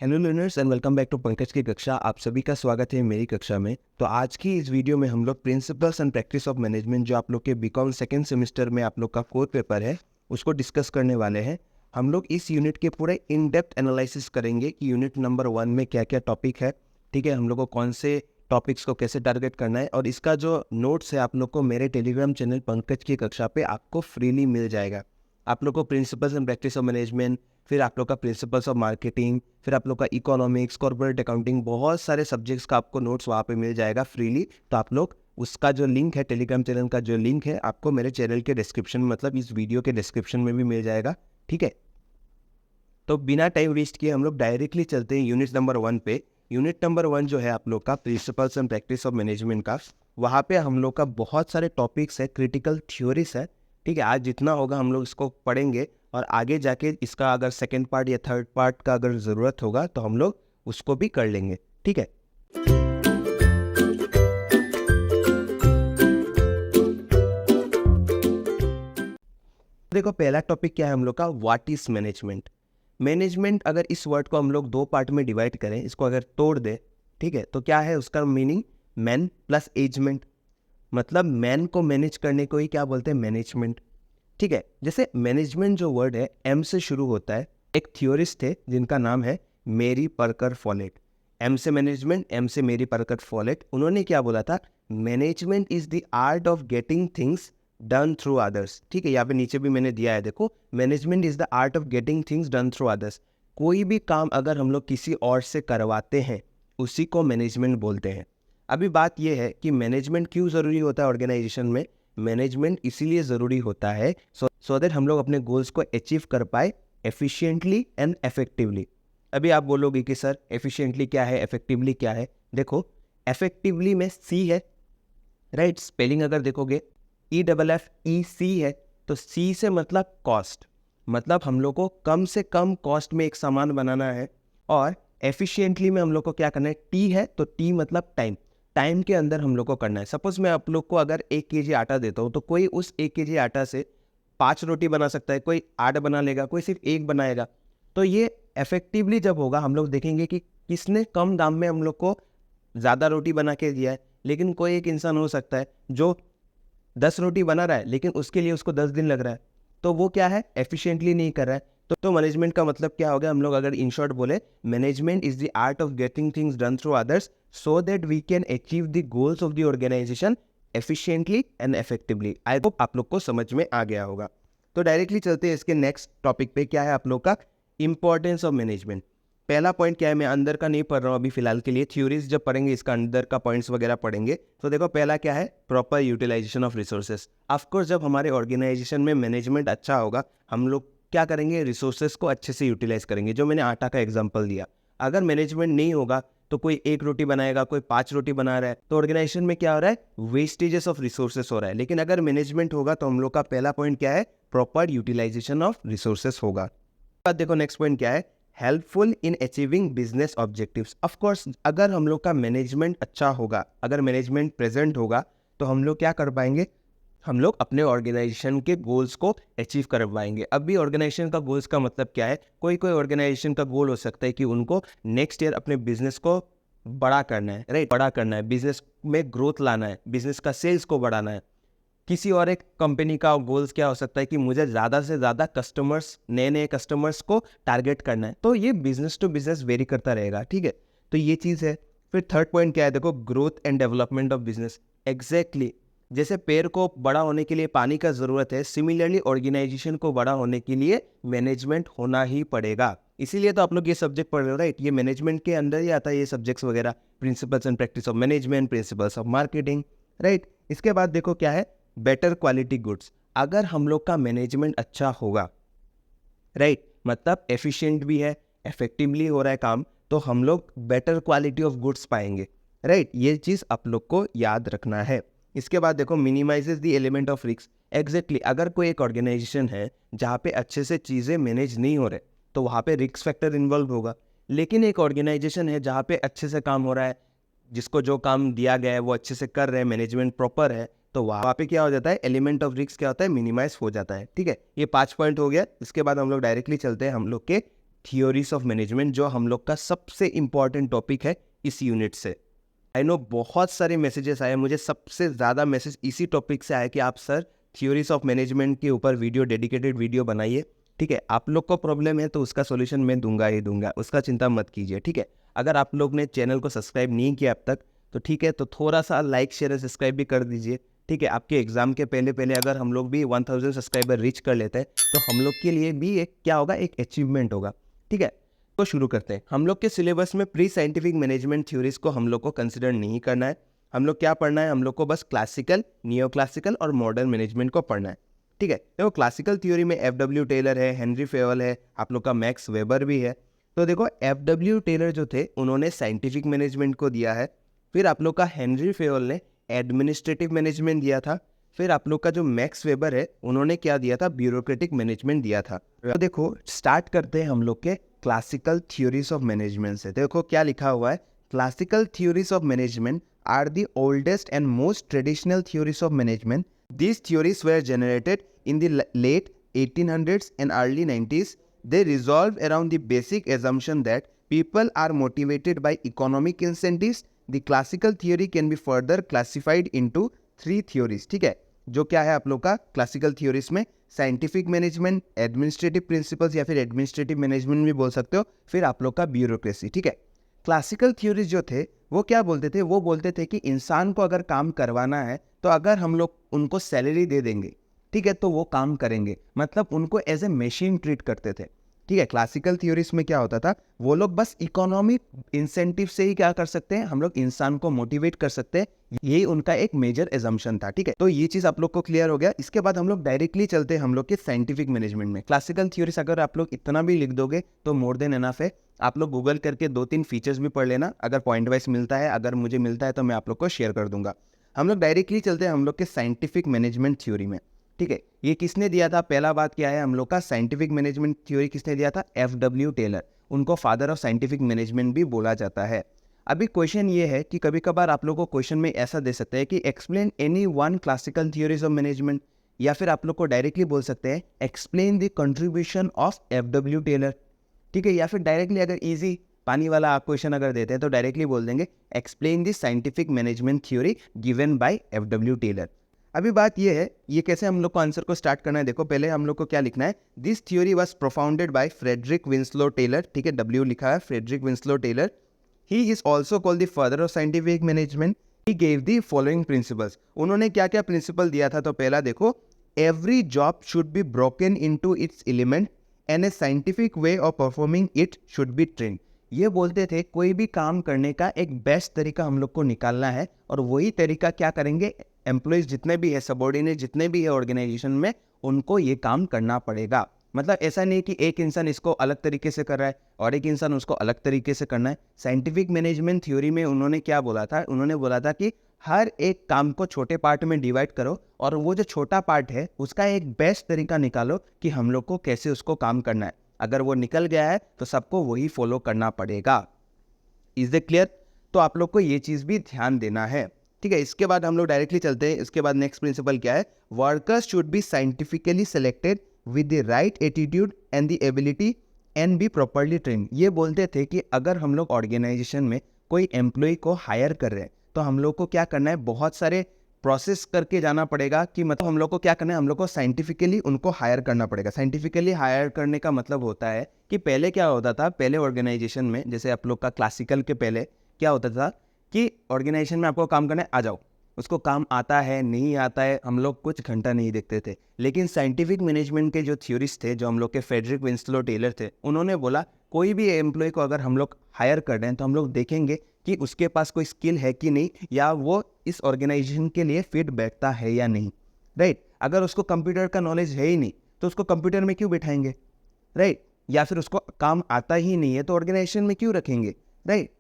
Hello learners and welcome back to Pankaj की कक्षा। आप सभी का स्वागत है मेरी कक्षा में। तो आज की इस वीडियो में हम लोग principles and practice of management, जो आप लोग के बीकॉम सेकेंड सेमेस्टर में आप लोग का कोर पेपर है, उसको डिस्कस करने वाले हैं। हम लोग इस यूनिट के पूरे इन डेप्थ एनालिसिस करेंगे कि यूनिट नंबर 1 में क्या क्या टॉपिक है, ठीक है, हम लोग को कौन से टॉपिक्स को कैसे टारगेट करना है। और इसका जो नोट्स है आप लोग को मेरे टेलीग्राम चैनल पंकज की कक्षा पे आपको फ्रीली मिल जाएगा। आप लोग को principles and practice of management, फिर आप लोग का प्रिंसिपल्स ऑफ मार्केटिंग, फिर आप लोग का इकोनॉमिक्स, कॉर्पोरेट अकाउंटिंग, बहुत सारे सब्जेक्ट्स का आपको नोट्स वहाँ पे मिल जाएगा फ्रीली। तो आप लोग उसका जो लिंक है, टेलीग्राम चैनल का जो लिंक है, आपको मेरे चैनल के डिस्क्रिप्शन, मतलब इस वीडियो के डिस्क्रिप्शन में भी मिल जाएगा, ठीक है। तो बिना टाइम वेस्ट किए हम लोग डायरेक्टली चलते हैं यूनिट नंबर 1 पे। यूनिट नंबर 1 जो है आप लोग का principles and practice of management का, वहाँ पे हम लोग का बहुत सारे टॉपिक्स है, क्रिटिकल थ्योरीज है, ठीक है। आज जितना होगा हम लोग इसको पढ़ेंगे और आगे जाके इसका अगर सेकेंड पार्ट या थर्ड पार्ट का अगर ज़रूरत होगा तो हम लोग उसको भी कर लेंगे, ठीक है। देखो पहला टॉपिक क्या है हम लोग का, व्हाट इज मैनेजमेंट। मैनेजमेंट, अगर इस वर्ड को हम लोग दो पार्ट में डिवाइड करें, इसको अगर तोड़ दे, ठीक है, तो क्या है उसका मीनिंग, मैन प्लस एजमेंट। मतलब मैन को मैनेज करने को ही क्या बोलते हैं, मैनेजमेंट, ठीक है। जैसे मैनेजमेंट जो वर्ड है एम से शुरू होता है। एक थ्योरिस्ट थे जिनका नाम है मेरी परकर फॉलेट। एम से मैनेजमेंट, एम से मेरी परकर फॉलेट। उन्होंने क्या बोला था, management is the art of getting things done through others, ठीक है। यहाँ पे नीचे भी मैंने दिया है, देखो, management is the art of getting things done through others. कोई भी काम अगर हम लोग किसी और से करवाते हैं उसी को मैनेजमेंट बोलते हैं। अभी बात यह है कि मैनेजमेंट क्यों ज़रूरी होता है ऑर्गेनाइजेशन में। मैनेजमेंट इसीलिए ज़रूरी होता है सो दैट हम लोग अपने गोल्स को अचीव कर पाए एफिशिएंटली एंड इफेक्टिवली। अभी आप बोलोगे कि सर एफिशिएंटली क्या है, इफेक्टिवली क्या है। देखो, इफेक्टिवली में सी है, राइट। स्पेलिंग अगर देखोगे EFFEC है, तो सी से मतलब कॉस्ट, मतलब हम लोग को कम से कम कॉस्ट में एक सामान बनाना है। और एफिशिएंटली में हम लोग को क्या करना है, टी है, तो टी मतलब टाइम, टाइम के अंदर हम लोग को करना है। सपोज मैं आप लोग को अगर 1 kg आटा देता हूँ, तो कोई उस 1 kg आटा से 5 रोटी बना सकता है, कोई 8 बना लेगा, कोई सिर्फ 1 बनाएगा। तो ये इफेक्टिवली जब होगा, हम लोग देखेंगे कि किसने कम दाम में हम लोग को ज़्यादा रोटी बना के दिया है। लेकिन कोई एक इंसान हो सकता है जो 10 रोटी बना रहा है, लेकिन उसके लिए उसको 10 दिन लग रहा है, तो वो क्या है, एफिशिएंटली नहीं कर रहा है। तो मैनेजमेंट का मतलब क्या हो गया, हम लोग अगर इन शॉर्ट बोले, management is the art of getting things done through others so that we can achieve the goals of the organisation efficiently and effectively. I hope आप लोग को समझ में आ गया होगा। तो डायरेक्टली चलते हैं इसके नेक्स्ट टॉपिक पे। क्या है आप लोग का, इंपॉर्टेंस ऑफ मैनेजमेंट। पहला पॉइंट क्या है, मैं अंदर का नहीं पढ़ रहा हूँ अभी फिलहाल के लिए, थ्योरीज जब पढ़ेंगे इसका अंदर का पॉइंट्स वगैरह पढ़ेंगे। तो देखो पहला क्या है, proper utilisation of resources. Of course जब हमारे ऑर्गेनाइजेशन में मैनेजमेंट अच्छा होगा, हम लोग क्या करेंगे, रिसोर्सेज को अच्छे से यूटिलाइज करेंगे। जो मैंने आटा का एग्जाम्पल दिया, अगर मैनेजमेंट नहीं होगा तो कोई 1 रोटी बनाएगा, कोई 5 रोटी बना रहा है, तो ऑर्गेनाइजेशन में क्या हो रहा है, वेस्टेजेस ऑफ रिसोर्सेज हो रहा है। लेकिन अगर मैनेजमेंट होगा तो हम लोग का पहला पॉइंट क्या है, प्रॉपर यूटिलाइजेशन ऑफ रिसोर्सेज होगा। बाद देखो नेक्स्ट पॉइंट क्या है, helpful in achieving business objectives. Of course अगर हम लोग का मैनेजमेंट अच्छा होगा, अगर मैनेजमेंट प्रेजेंट होगा, तो हम लोग क्या कर पाएंगे, हम लोग अपने ऑर्गेनाइजेशन के गोल्स को अचीव कर पाएंगे। अभी ऑर्गेनाइजेशन का गोल्स का मतलब क्या है, कोई कोई ऑर्गेनाइजेशन का गोल हो सकता है कि उनको नेक्स्ट ईयर अपने बिजनेस को बड़ा करना है, राइट, बड़ा करना है, बिजनेस में ग्रोथ लाना है, बिजनेस का सेल्स को बढ़ाना है। किसी और एक कंपनी का गोल्स क्या हो सकता है कि मुझे ज़्यादा से ज़्यादा कस्टमर्स, नए नए कस्टमर्स को टारगेट करना है। तो ये बिजनेस टू बिजनेस वेरी करता रहेगा, ठीक है। तो ये चीज़ है। फिर थर्ड पॉइंट क्या है, देखो, growth and development of business. Exactly जैसे पेड़ को बड़ा होने के लिए पानी का ज़रूरत है, सिमिलरली ऑर्गेनाइजेशन को बड़ा होने के लिए मैनेजमेंट होना ही पड़ेगा। इसीलिए तो आप लोग ये सब्जेक्ट पढ़ रहे हो, राइट। ये मैनेजमेंट के अंदर ही आता है ये सब्जेक्ट्स वगैरह, principles and practice of management, principles of marketing, right. इसके बाद देखो क्या है, बेटर क्वालिटी गुड्स। अगर हम लोग का मैनेजमेंट अच्छा होगा, राइट, मतलब एफिशिएंट भी है, इफेक्टिवली हो रहा है काम, तो हम लोग बेटर क्वालिटी ऑफ गुड्स पाएंगे, राइट। ये चीज़ आप लोग को याद रखना है। इसके बाद देखो, minimises the element of risk. Exactly अगर कोई एक ऑर्गेनाइजेशन है जहाँ पे अच्छे से चीज़ें मैनेज नहीं हो रहे, तो वहाँ पे रिस्क फैक्टर इन्वॉल्व होगा। लेकिन एक ऑर्गेनाइजेशन है जहाँ पे अच्छे से काम हो रहा है, जिसको जो काम दिया गया है वो अच्छे से कर रहे हैं, मैनेजमेंट प्रॉपर है, तो वहाँ पे क्या हो जाता है, एलिमेंट ऑफ रिस्क क्या होता है, मिनिमाइज हो जाता है, ठीक है। ये 5 पॉइंट हो गया। इसके बाद हम लोग डायरेक्टली चलते हैं हम लोग के थियोरीज ऑफ मैनेजमेंट, जो हम लोग का सबसे इम्पॉर्टेंट टॉपिक है इस यूनिट से। आई नो बहुत सारे मैसेजेस आए, मुझे सबसे ज़्यादा मैसेज इसी टॉपिक से आया कि आप सर थियोरीज ऑफ मैनेजमेंट के ऊपर वीडियो, डेडिकेटेड वीडियो बनाइए। ठीक है, आप लोग को प्रॉब्लम है तो उसका सॉल्यूशन मैं दूंगा ही दूंगा, उसका चिंता मत कीजिए। ठीक है, अगर आप लोग ने चैनल को सब्सक्राइब नहीं किया अब तक तो ठीक है, तो थोड़ा सा लाइक शेयर सब्सक्राइब भी कर दीजिए। ठीक है, आपके एग्जाम के पहले पहले अगर हम लोग भी 1000 सब्सक्राइबर रीच कर लेते हैं तो हम लोग के लिए भी एक क्या होगा, एक अचीवमेंट होगा। ठीक है, तो शुरू करते हैं। हम लोग के सिलेबस में प्री साइंटिफिक मैनेजमेंट थ्योरीज को हम लोग को कंसिडर नहीं करना है। हम लोग क्या पढ़ना है, हम लोग को बस क्लासिकल, नियो क्लासिकल और मॉडर्न मैनेजमेंट को पढ़ना है। ठीक है, देखो क्लासिकल थ्योरी में एफ.डब्ल्यू. टेलर है, हेनरी फेवल है, आप लोग का मैक्स वेबर भी है। तो देखो एफ.डब्ल्यू. टेलर जो थे उन्होंने साइंटिफिक मैनेजमेंट को दिया है, फिर आप लोग का हेनरी फेवल ने एडमिनिस्ट्रेटिव मैनेजमेंट दिया था, फिर आप लोग का जो मैक्स वेबर है उन्होंने क्या दिया था, ब्यूरोक्रेटिक मैनेजमेंट दिया था। तो देखो स्टार्ट करते हैं हम लोग के क्लासिकल थ्योरीज ऑफ मैनेजमेंट से। देखो क्या लिखा हुआ है, classical theories of management are the oldest and most traditional theories of management. These theories were generated in the late 1800s and early 90s. They revolve around the basic assumption that people are motivated by economic incentives. The classical theory can be further classified into 3 theories. ठीक है, जो क्या है आप लोग का classical theories में scientific management, administrative principles या फिर एडमिनिस्ट्रेटिव मैनेजमेंट भी बोल सकते हो, फिर आप लोग का ब्यूरोक्रेसी। ठीक है, क्लासिकल थ्योरीज जो थे वो क्या बोलते थे, वो बोलते थे कि इंसान को अगर काम करवाना है तो अगर हम लोग उनको सैलरी दे देंगे, ठीक है, तो वो काम करेंगे, मतलब उनको एज ए मशीन ट्रीट करते थे। ठीक है, क्लासिकल थ्योरीज में क्या होता था, वो लोग बस इकोनॉमिक इंसेंटिव से ही क्या कर सकते हैं, हम लोग इंसान को मोटिवेट कर सकते हैं, यही उनका एक मेजर एजम्पशन था। ठीक है, तो ये चीज आप लोग को क्लियर हो गया। इसके बाद हम लोग डायरेक्टली चलते हैं हम लोग के साइंटिफिक मैनेजमेंट में। क्लासिकल थ्योरीज अगर आप लोग इतना भी लिख दोगे तो मोर देन एनफ है। आप लोग गूगल करके 2-3 फीचर्स भी पढ़ लेना, अगर पॉइंट वाइज मिलता है, अगर मुझे मिलता है तो मैं आप लोग को शेयर कर दूंगा। हम लोग डायरेक्टली चलते हैं हम लोग के साइंटिफिक मैनेजमेंट थ्योरी में। ठीक है, ये किसने दिया था, पहला बात क्या है, हम लोग का साइंटिफिक मैनेजमेंट थ्योरी किसने दिया था, एफ.डब्ल्यू. टेलर। उनको फादर ऑफ साइंटिफिक मैनेजमेंट भी बोला जाता है। अभी क्वेश्चन ये है कि कभी कभार आप लोगों को क्वेश्चन में ऐसा दे सकते हैं कि explain any one classical theories of management, या फिर आप लोग को डायरेक्टली बोल सकते हैं explain the contribution of F W. Taylor. ठीक है, या फिर डायरेक्टली अगर इजी पानी वाला आप क्वेश्चन अगर देते हैं तो डायरेक्टली बोल देंगे explain the scientific management theory given by F W. Taylor. अभी बात ये है, ये कैसे हम लोग को आंसर को स्टार्ट करना है। देखो पहले हम लोग को क्या लिखना है, this theory was propounded by Frederick Winslow Taylor. ठीक है, डब्ल्यू लिखा है, Frederick Winslow Taylor. He is also called the father of scientific management. He gave the following principles. उन्होंने क्या क्या प्रिंसिपल दिया था, तो पहला देखो, every job should be broken into its element and a scientific way of performing it should be trained. ये बोलते थे कोई भी काम करने का एक बेस्ट तरीका हम लोग को निकालना है, और वही तरीका क्या करेंगे, एम्प्लॉयज जितने भी है, सबॉर्डिनेट जितने भी है ऑर्गेनाइजेशन में, उनको ये काम करना पड़ेगा। मतलब ऐसा नहीं कि एक इंसान इसको अलग तरीके से कर रहा है और एक इंसान उसको अलग तरीके से करना है। साइंटिफिक मैनेजमेंट थ्योरी में उन्होंने क्या बोला था, उन्होंने बोला था कि हर एक काम को छोटे पार्ट में डिवाइड करो, और वो जो छोटा पार्ट है उसका एक बेस्ट तरीका निकालो कि हम लोग को कैसे उसको काम करना है। अगर वो निकल गया है तो सबको वही फॉलो करना पड़ेगा। Is it clear? तो आप लोग को ये चीज़ भी ध्यान देना है। ठीक है, इसके बाद हम लोग डायरेक्टली चलते हैं। इसके बाद नेक्स्ट प्रिंसिपल क्या है, workers should be scientifically selected with the right attitude and the ability and B properly train. ये बोलते थे कि अगर हम लोग ऑर्गेनाइजेशन में कोई एम्प्लॉय को हायर कर रहे हैं तो हम लोग को क्या करना है, बहुत सारे प्रोसेस करके जाना पड़ेगा, कि मतलब हम लोग को क्या करना है, हम लोग को साइंटिफिकली उनको हायर करना पड़ेगा। साइंटिफिकली हायर करने का मतलब होता है कि पहले क्या होता था, पहले ऑर्गेनाइजेशन में, जैसे आप लोग का क्लासिकल के पहले क्या होता था कि ऑर्गेनाइजेशन में आपको काम करना है, आ जाओ, उसको काम आता है नहीं आता है हम लोग कुछ घंटा नहीं देखते थे। लेकिन साइंटिफिक मैनेजमेंट के जो थ्योरिस्ट थे, जो हम लोग के फ्रेडरिक विंस्लो टेलर थे, उन्होंने बोला कोई भी एम्प्लॉय को अगर हम लोग हायर कर रहे हैं तो हम लोग देखेंगे कि उसके पास कोई स्किल है कि नहीं, या वो इस ऑर्गेनाइजेशन के लिए फिट बैठता है या नहीं। राइट, अगर उसको कंप्यूटर का नॉलेज है ही नहीं तो उसको कंप्यूटर में क्यों बिठाएंगे, राइट, या फिर उसको काम आता ही नहीं है तो ऑर्गेनाइजेशन में क्यों रखेंगे, राइट।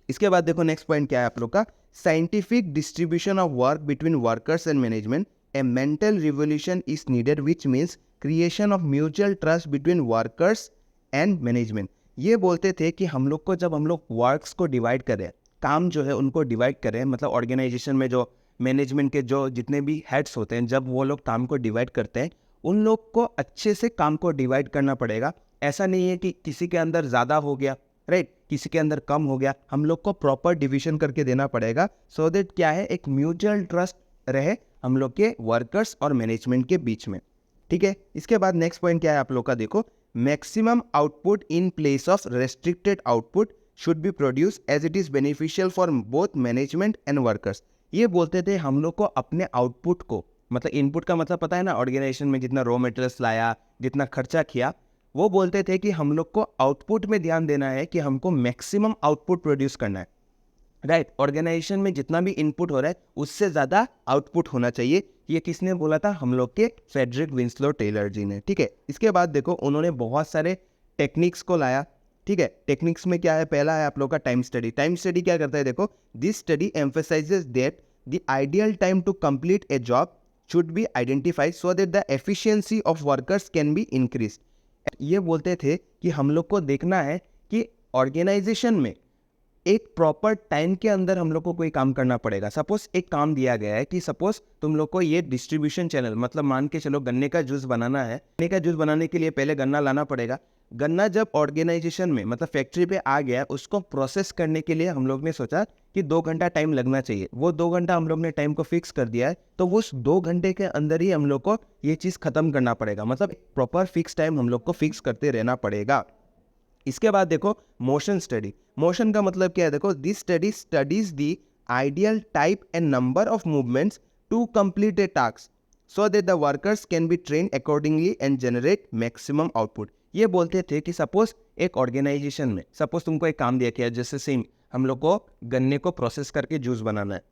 इसके बाद देखो नेक्स्ट पॉइंट क्या है आप लोग का, scientific distribution of work between workers and management. A mental revolution is needed which means creation of mutual trust between workers and management. ये बोलते थे कि हम लोग को, जब हम लोग वर्क्स को डिवाइड करें, काम जो है उनको डिवाइड करें, मतलब ऑर्गेनाइजेशन में जो मैनेजमेंट के जो जितने भी हेड्स होते हैं, जब वो लोग काम को डिवाइड करते हैं, उन लोग को अच्छे से काम को डिवाइड करना पड़ेगा, ऐसा नहीं है कि किसी के अंदर ज़्यादा हो गया, राइट, किसी के अंदर कम हो गया, हम लोग को प्रॉपर डिवीजन करके देना पड़ेगा सो दैट क्या है, एक म्यूचुअल ट्रस्ट रहे हम लोग के वर्कर्स और मैनेजमेंट के बीच में, ठीक है। इसके बाद नेक्स्ट पॉइंट क्या है आप लोग का, देखो, maximum output in place of restricted output should be produce as it is beneficial for both management and workers. ये बोलते थे हम लोग को अपने आउटपुट को, मतलब इनपुट का मतलब पता है ना, ऑर्गेनाइजेशन में जितना रॉ मटेरियल्स लाया, जितना खर्चा किया, वो बोलते थे कि हम लोग को आउटपुट में ध्यान देना है कि हमको मैक्सिमम आउटपुट प्रोड्यूस करना है, राइट। ऑर्गेनाइजेशन में जितना भी इनपुट हो रहा है उससे ज़्यादा आउटपुट होना चाहिए। ये किसने बोला था, हम लोग के फ्रेडरिक विंसलो टेलर जी ने, ठीक है। इसके बाद देखो उन्होंने बहुत सारे टेक्निक्स को लाया, ठीक है। टेक्निक्स में क्या है, पहला है आप लोग का टाइम स्टडी। टाइम स्टडी क्या करता है, देखो, this study emphasises that the ideal time to complete a job should be identified so that the efficiency of workers can be increase. ये बोलते थे कि हम लोग को देखना है कि ऑर्गेनाइजेशन में एक प्रॉपर टाइम के अंदर हम लोग को कोई काम करना पड़ेगा। सपोज एक काम दिया गया है कि सपोज तुम लोग को ये डिस्ट्रीब्यूशन चैनल, मतलब मान के चलो गन्ने का जूस बनाना है, गन्ने का जूस बनाने के लिए पहले गन्ना लाना पड़ेगा। गन्ना जब ऑर्गेनाइजेशन में, मतलब फैक्ट्री पे आ गया, उसको प्रोसेस करने के लिए हम लोग ने सोचा कि 2 घंटा टाइम लगना चाहिए। वो 2 घंटा हम लोग ने टाइम को फिक्स कर दिया है, तो उस 2 घंटे के अंदर ही हम लोग को ये चीज़ खत्म करना पड़ेगा, मतलब प्रॉपर फिक्स टाइम हम लोग को फिक्स करते रहना पड़ेगा। इसके बाद देखो मोशन स्टडी। मोशन का मतलब क्या है, देखो, this study studies the ideal type and number of movements to complete a task so that the workers can be train accordingly and generate maximum output. ये बोलते थे कि सपोज एक ऑर्गेनाइजेशन में, सपोज तुमको एक काम दिया गया, जैसे सेम हम लोग को गन्ने को प्रोसेस करके जूस बनाना है।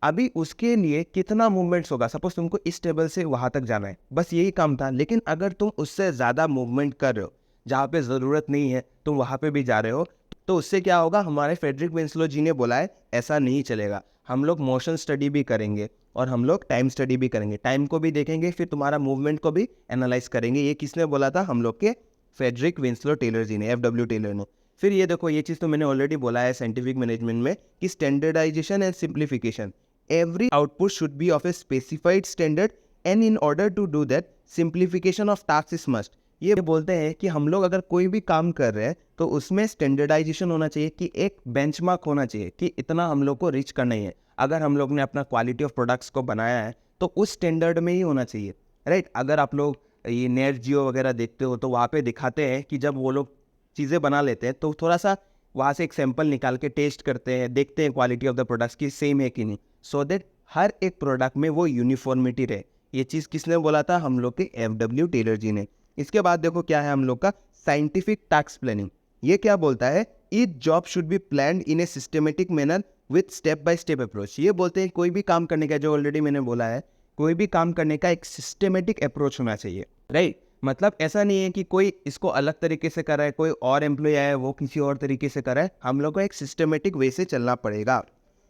अभी उसके लिए कितना मूवमेंट्स होगा, सपोज तुमको इस टेबल से वहां तक जाना है, बस यही काम था। लेकिन अगर तुम उससे ज़्यादा मूवमेंट कर रहे हो, जहाँ पे ज़रूरत नहीं है तुम वहाँ पे भी जा रहे हो, तो उससे क्या होगा, हमारे फ्रेडरिक विंसलो जी ने बोला है ऐसा नहीं चलेगा। हम लोग मोशन स्टडी भी करेंगे और हम लोग टाइम स्टडी भी करेंगे, टाइम को भी देखेंगे, फिर तुम्हारा मूवमेंट को भी एनालाइज करेंगे। ये किसने बोला था, हम लोग के फ्रेडरिक विंसलो टेलर जी ने, FW टेलर ने। फिर ये देखो, ये चीज़ तो मैंने ऑलरेडी बोला है साइंटिफिक मैनेजमेंट में कि standardisation and simplification, every output should be of a specified standard and in order to do that simplification of task is must. ये बोलते हैं कि हम लोग अगर कोई भी काम कर रहे हैं तो उसमें स्टैंडर्डाइजेशन होना चाहिए, कि एक बेंचमार्क होना चाहिए कि इतना हम लोग को रीच करना ही है। अगर हम लोग ने अपना क्वालिटी ऑफ प्रोडक्ट्स को बनाया है तो उस स्टैंडर्ड में ही होना चाहिए, राइट। अगर आप लोग ये नेट जियो वगैरह देखते हो तो वहाँ पे दिखाते हैं कि जब वो लोग चीज़ें बना लेते हैं तो थोड़ा सा वहाँ से एक सैंपल निकाल के टेस्ट करते हैं, देखते हैं क्वालिटी ऑफ द प्रोडक्ट्स की सेम है कि नहीं, सो दैट हर एक प्रोडक्ट में वो यूनिफॉर्मिटी रहे। ये चीज़ किसने बोला था, हम लोग के FW टेलर जी ने। इसके बाद देखो क्या है हम लोग का साइंटिफिक टास्क प्लानिंग। ये क्या बोलता है, each job should B planned in a systematic manner with step by step approach. ये बोलते हैं कोई भी काम करने का, जो ऑलरेडी मैंने बोला है, कोई भी काम करने का एक सिस्टमेटिक अप्रोच होना चाहिए, राइट। मतलब ऐसा नहीं है कि कोई इसको अलग तरीके से कर रहा है, कोई और एम्प्लॉय आया है वो किसी और तरीके से कर रहा है, हम लोग को एक सिस्टमेटिक वे से चलना पड़ेगा।